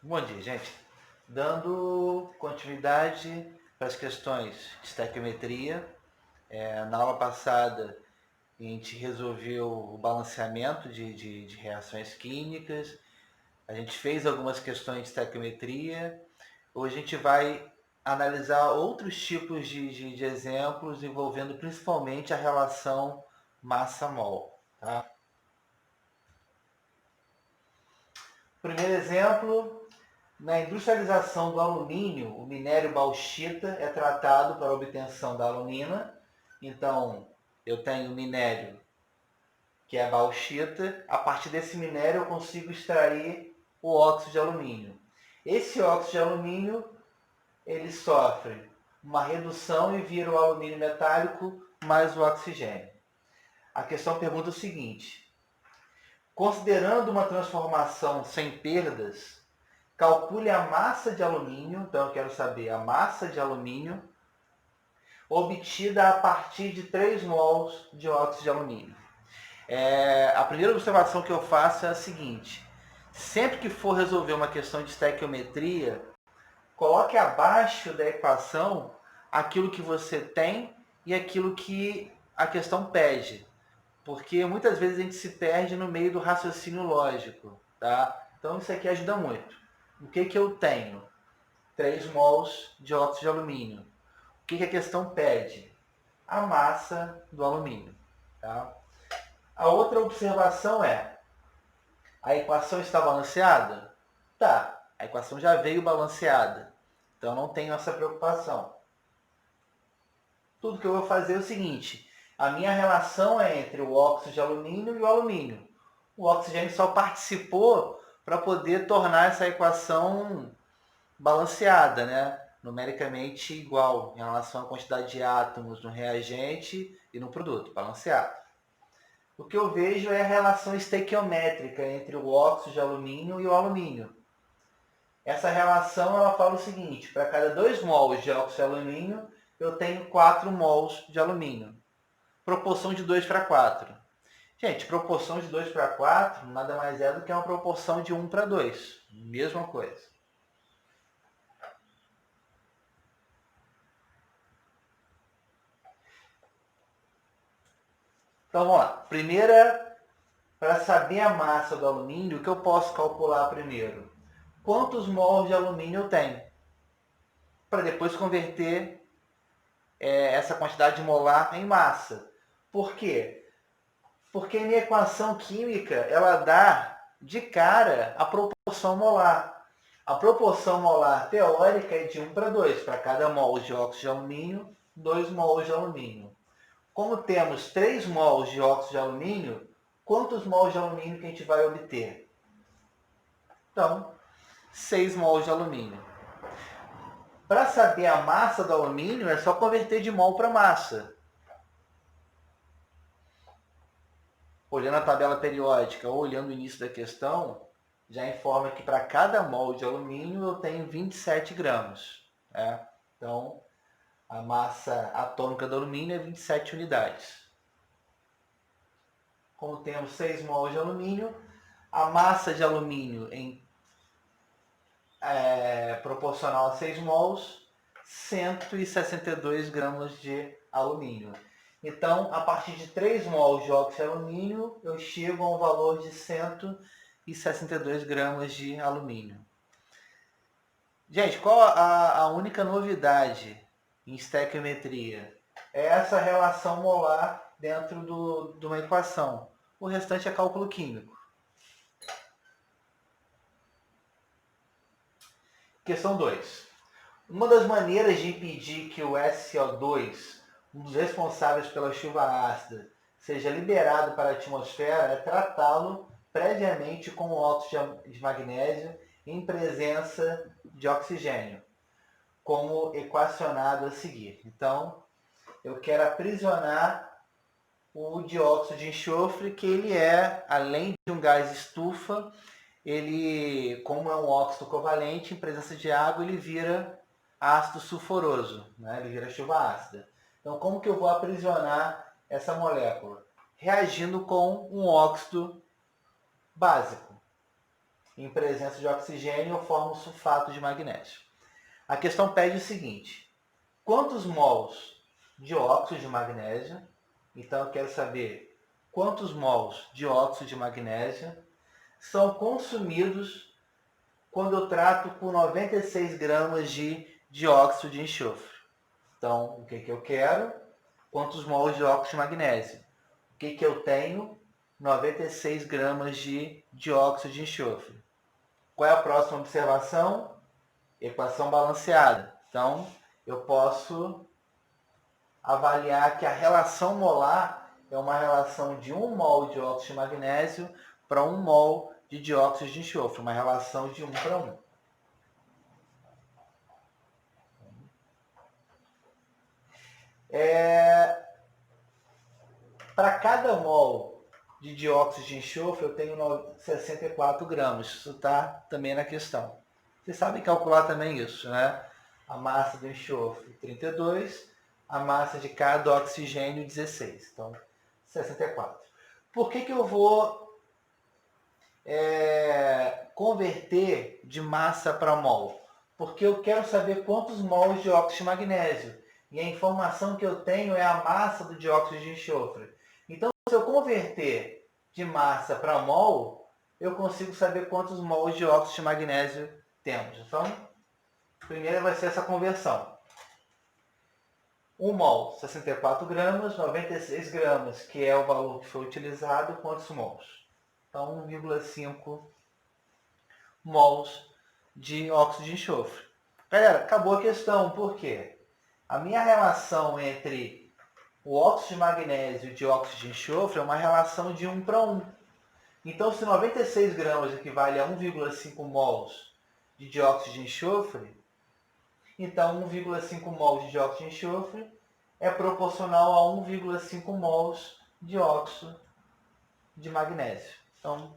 Bom dia, gente. Dando continuidade para as questões de estequiometria, na aula passada a gente resolveu o balanceamento de reações químicas, a gente fez algumas questões de estequiometria. Hoje a gente vai analisar outros tipos de exemplos envolvendo principalmente a relação massa-mol. Tá? Primeiro exemplo. Na industrialização do alumínio, o minério bauxita é tratado para a obtenção da alumina. Então, eu tenho minério que é bauxita. A partir desse minério, eu consigo extrair o óxido de alumínio. Esse óxido de alumínio ele sofre uma redução e vira o alumínio metálico mais o oxigênio. A questão pergunta o seguinte: considerando uma transformação sem perdas, calcule a massa de alumínio, então eu quero saber a massa de alumínio obtida a partir de 3 mols de óxido de alumínio. A primeira observação que eu faço é a seguinte: sempre que for resolver uma questão de estequiometria, coloque abaixo da equação aquilo que você tem e aquilo que a questão pede. Porque muitas vezes a gente se perde no meio do raciocínio lógico. Tá? Então isso aqui ajuda muito. O que eu tenho? 3 mols de óxido de alumínio. O que a questão pede? A massa do alumínio. Tá? A outra observação é: a equação está balanceada? Tá, a equação já veio balanceada. Então não tenho essa preocupação. Tudo que eu vou fazer é o seguinte: a minha relação é entre o óxido de alumínio e o alumínio. O oxigênio só participou para poder tornar essa equação balanceada, né? Numericamente igual em relação à quantidade de átomos no reagente e no produto, balanceado. O que eu vejo é a relação estequiométrica entre o óxido de alumínio e o alumínio. Essa relação ela fala o seguinte: para cada 2 mols de óxido de alumínio, eu tenho 4 mols de alumínio. Proporção de 2 para 4. Gente, proporção de 2 para 4 nada mais é do que uma proporção de 1 para 2. Mesma coisa. Então vamos lá. Primeira, para saber a massa do alumínio, o que eu posso calcular primeiro? Quantos mols de alumínio eu tenho? Para depois converter essa quantidade molar em massa. Por quê? Porque a minha equação química ela dá de cara a proporção molar. A proporção molar teórica é de 1 para 2. Para cada mol de óxido de alumínio, 2 mols de alumínio. Como temos 3 mols de óxido de alumínio, quantos mols de alumínio que a gente vai obter? Então, 6 mols de alumínio. Para saber a massa do alumínio, é só converter de mol para massa. Olhando a tabela periódica ou olhando o início da questão, já informa que para cada mol de alumínio eu tenho 27 gramas. Né? Então, a massa atômica do alumínio é 27 unidades. Como temos 6 mols de alumínio, a massa de alumínio proporcional a 6 mols, 162 gramas de alumínio. Então, a partir de 3 mols de óxido de alumínio, eu chego a um valor de 162 gramas de alumínio. Gente, qual a única novidade em estequiometria? É essa relação molar dentro de uma equação. O restante é cálculo químico. Questão 2. Uma das maneiras de impedir que o SO2, um dos responsáveis pela chuva ácida, seja liberado para a atmosfera é tratá-lo previamente com óxido de magnésio em presença de oxigênio, como equacionado a seguir. Então, eu quero aprisionar o dióxido de enxofre, que ele é, além de um gás estufa, ele, como é um óxido covalente, em presença de água, ele vira ácido sulfuroso, né? Ele vira chuva ácida. Então, como que eu vou aprisionar essa molécula? Reagindo com um óxido básico. em presença de oxigênio, eu formo sulfato de magnésio. A questão pede o seguinte: quantos mols de óxido de magnésio? Então eu quero saber quantos mols de óxido de magnésio são consumidos quando eu trato com 96 gramas de dióxido de enxofre. Então, o que eu quero? Quantos mols de óxido de magnésio? O que eu tenho? 96 gramas de dióxido de enxofre. Qual é a próxima observação? Equação balanceada. Então, eu posso avaliar que a relação molar é uma relação de 1 mol de óxido de magnésio para 1 mol de dióxido de enxofre, uma relação de 1 para 1. Para cada mol de dióxido de enxofre, eu tenho 64 gramas. Isso está também na questão. Vocês sabem calcular também isso, né? A massa do enxofre, 32. A massa de cada oxigênio, 16. Então, 64. Por que eu vou converter de massa para mol? Porque eu quero saber quantos mols de óxido de magnésio. E a informação que eu tenho é a massa do dióxido de enxofre. Então, se eu converter de massa para mol, eu consigo saber quantos mols de óxido de magnésio temos. Então, primeiro vai ser essa conversão. 1 mol, 64 gramas, 96 gramas, que é o valor que foi utilizado, quantos mols? Então, 1,5 mols de óxido de enxofre. Galera, acabou a questão. Por quê? A minha relação entre o óxido de magnésio e o dióxido de enxofre é uma relação de 1 para 1. Então, se 96 gramas equivale a 1,5 mols de dióxido de enxofre, então 1,5 mols de dióxido de enxofre é proporcional a 1,5 mols de óxido de magnésio. Então,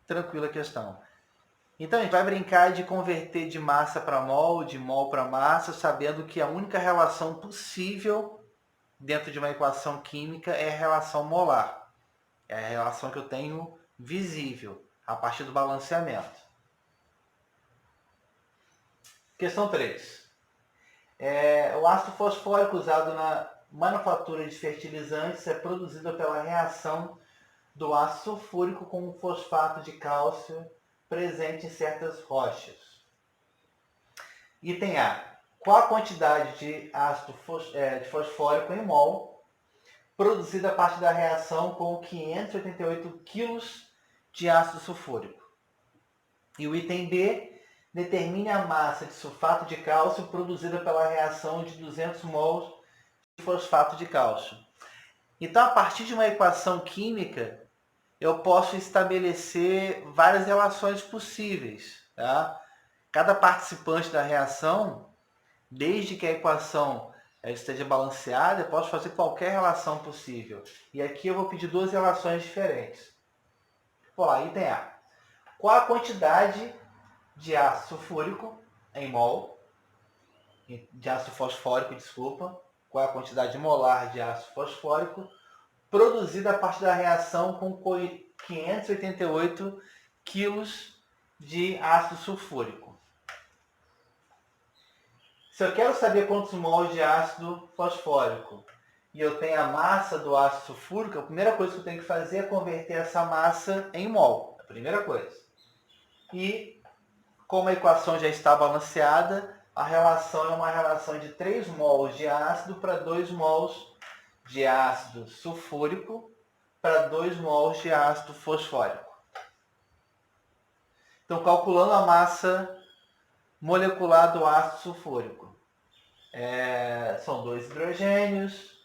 tranquila a questão. Então, a gente vai brincar de converter de massa para mol, de mol para massa, sabendo que a única relação possível dentro de uma equação química é a relação molar. É a relação que eu tenho visível, a partir do balanceamento. Questão 3. O ácido fosfórico usado na manufatura de fertilizantes é produzido pela reação do ácido sulfúrico com o fosfato de cálcio presente em certas rochas. Item A. Qual a quantidade de ácido fosfórico em mol produzida a partir da reação com 588 kg de ácido sulfúrico? E o item B. Determine a massa de sulfato de cálcio produzida pela reação de 200 mols de fosfato de cálcio. Então, a partir de uma equação química, eu posso estabelecer várias relações possíveis. Tá? Cada participante da reação, desde que a equação esteja balanceada, eu posso fazer qualquer relação possível. E aqui eu vou pedir duas relações diferentes. Vou lá, item A. Qual a quantidade de ácido sulfúrico em mol, de ácido fosfórico, desculpa, qual é a quantidade molar de ácido fosfórico produzida a partir da reação com 588 kg de ácido sulfúrico? Se eu quero saber quantos mols de ácido fosfórico e eu tenho a massa do ácido sulfúrico, a primeira coisa que eu tenho que fazer é converter essa massa em mol. A primeira coisa. E como a equação já está balanceada, a relação é uma relação de 3 mols de ácido para 2 mols de ácido sulfúrico para 2 mols de ácido fosfórico. Então, calculando a massa molecular do ácido sulfúrico. São 2 hidrogênios,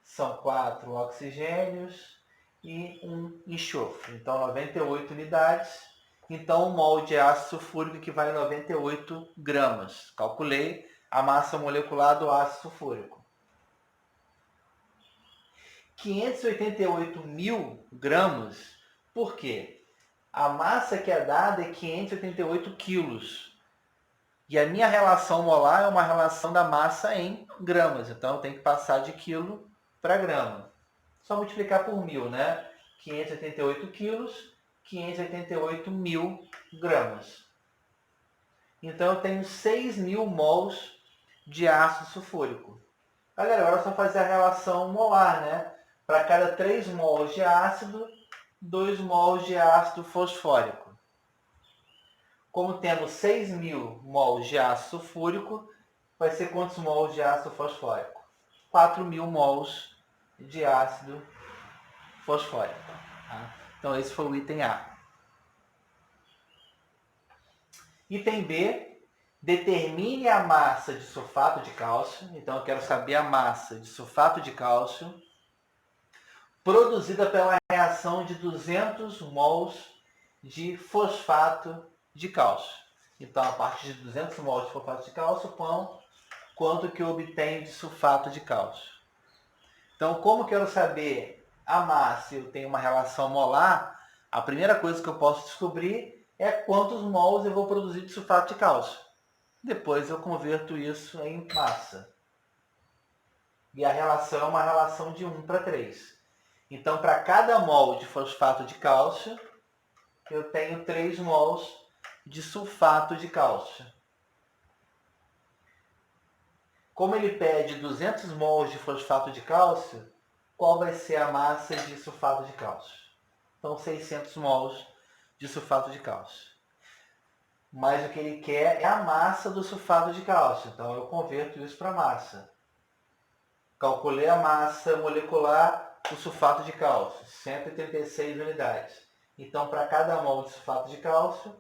são 4 oxigênios e 1 enxofre. Então, 98 unidades. Então, 1 mol de ácido sulfúrico equivale a 98 gramas. Calculei a massa molecular do ácido sulfúrico. 588 mil gramas, por quê? A massa que é dada é 588 quilos. E a minha relação molar é uma relação da massa em gramas. Então, eu tenho que passar de quilo para grama. Só multiplicar por 1000, né? 588 quilos, 588 mil gramas. Então eu tenho 6.000 mols de ácido sulfúrico. Galera, agora é só fazer a relação molar, né? Para cada 3 mols de ácido, 2 mols de ácido fosfórico. Como temos 6.000 mols de ácido sulfúrico, vai ser quantos mols de ácido fosfórico? 4.000 mols de ácido fosfórico. Tá? Então esse foi o item A. Item B, determine a massa de sulfato de cálcio. Então eu quero saber a massa de sulfato de cálcio produzida pela reação de 200 mols de fosfato de cálcio. Então, a partir de 200 mols de fosfato de cálcio, quanto que eu obtenho de sulfato de cálcio. Então, como eu quero saber a massa e eu tenho uma relação molar, a primeira coisa que eu posso descobrir é quantos mols eu vou produzir de sulfato de cálcio. Depois eu converto isso em massa. E a relação é uma relação de 1:3. Então, para cada mol de fosfato de cálcio, eu tenho 3 mols de sulfato de cálcio. Como ele pede 200 mols de fosfato de cálcio, qual vai ser a massa de sulfato de cálcio? Então, 600 mols de sulfato de cálcio. Mas o que ele quer é a massa do sulfato de cálcio. Então, eu converto isso para massa. Calculei a massa molecular do sulfato de cálcio, 136 unidades. Então, para cada mol de sulfato de cálcio,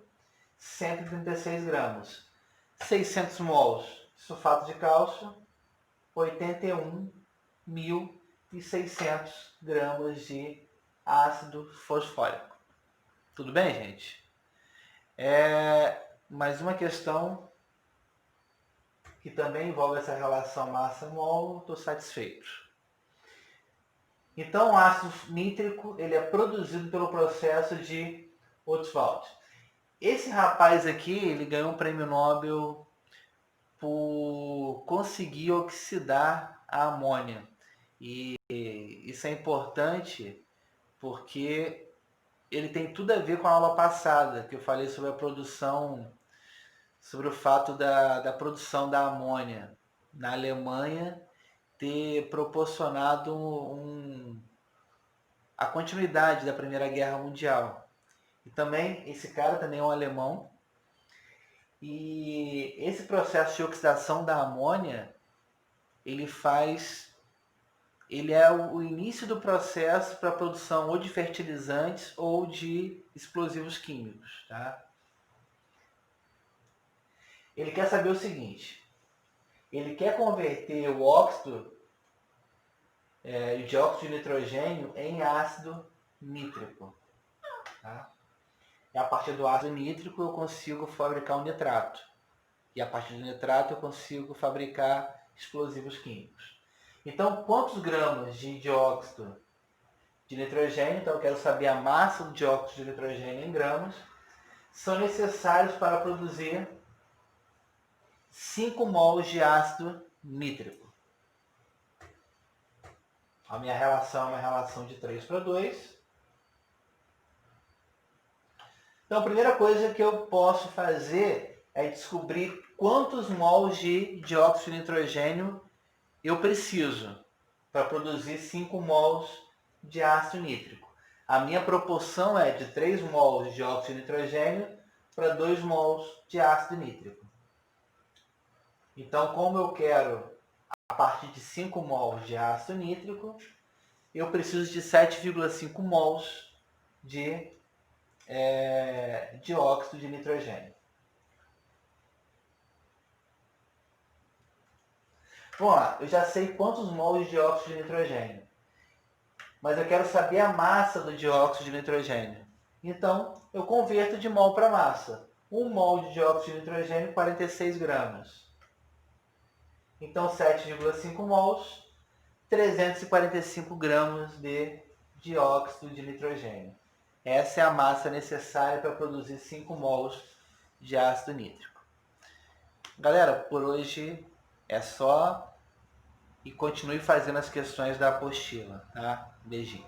136 gramas. 600 mols de sulfato de cálcio, 81.600 gramas de ácido fosfórico. Tudo bem, gente? Mais uma questão que também envolve essa relação massa-mol, estou satisfeito. Então, o ácido nítrico ele é produzido pelo processo de Ostwald. Esse rapaz aqui, ele ganhou um prêmio Nobel por conseguir oxidar a amônia. E isso é importante porque ele tem tudo a ver com a aula passada, que eu falei sobre a produção, sobre o fato da produção da amônia na Alemanha ter proporcionado a continuidade da Primeira Guerra Mundial. E também, esse cara também é um alemão, e esse processo de oxidação da amônia, ele é o início do processo para a produção ou de fertilizantes ou de explosivos químicos. Tá? Ele quer saber o seguinte, ele quer converter o óxido, o dióxido de nitrogênio em ácido nítrico. Tá? E a partir do ácido nítrico eu consigo fabricar um nitrato. E a partir do nitrato eu consigo fabricar explosivos químicos. Então, quantos gramas de dióxido de nitrogênio, então eu quero saber a massa do dióxido de nitrogênio em gramas, são necessários para produzir 5 mols de ácido nítrico. A minha relação é uma relação de 3:2. Então, a primeira coisa que eu posso fazer é descobrir quantos mols de dióxido de nitrogênio eu preciso para produzir 5 mols de ácido nítrico. A minha proporção é de 3 mols de dióxido de nitrogênio para 2 mols de ácido nítrico. Então, como eu quero a partir de 5 mols de ácido nítrico, eu preciso de 7,5 mols de dióxido de nitrogênio. Vamos lá, eu já sei quantos mols de dióxido de nitrogênio, mas eu quero saber a massa do dióxido de nitrogênio. Então, eu converto de mol para massa. 1 mol de dióxido de nitrogênio, 46 gramas. Então, 7,5 mols, 345 gramas de dióxido de nitrogênio. Essa é a massa necessária para produzir 5 mols de ácido nítrico. Galera, por hoje é só. E continue fazendo as questões da apostila, tá? Beijinho.